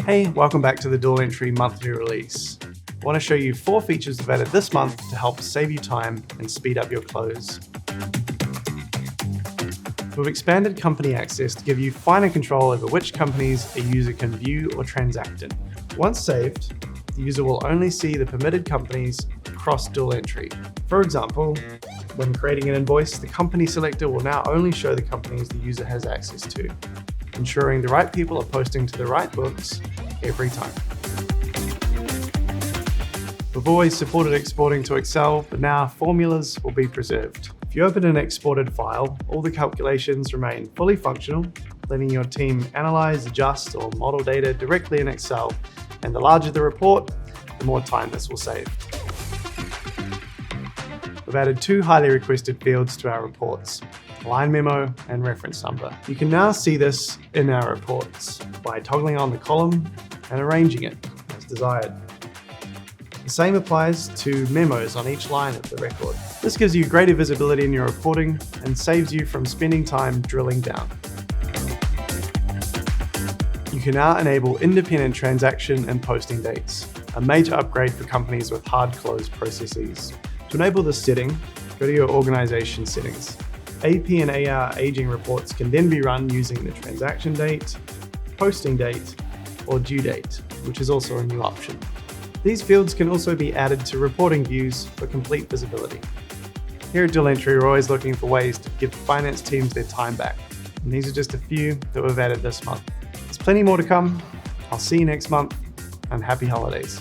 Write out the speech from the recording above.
Hey, welcome back to the DualEntry monthly release. I want to show you 4 features we've added this month to help save you time and speed up your close. We've expanded company access to give you finer control over which companies a user can view or transact in. Once saved, the user will only see the permitted companies across DualEntry. For example, when creating an invoice, the company selector will now only show the companies the user has access to, ensuring the right people are posting to the right books every time. We've always supported exporting to Excel, but now formulas will be preserved. If you open an exported file, all the calculations remain fully functional, letting your team analyze, adjust, or model data directly in Excel, and the larger the report, the more time this will save. We've added 2 highly requested fields to our reports, line memo and reference number. You can now see this in our reports by toggling on the column and arranging it as desired. The same applies to memos on each line of the record. This gives you greater visibility in your reporting and saves you from spending time drilling down. You can now enable independent transaction and posting dates, a major upgrade for companies with hard close processes. To enable this setting, go to your organization settings. AP and AR aging reports can then be run using the transaction date, posting date, or due date, which is also a new option. These fields can also be added to reporting views for complete visibility. Here at DualEntry, we're always looking for ways to give finance teams their time back, and these are just a few that we've added this month. There's plenty more to come. I'll see you next month, and happy holidays.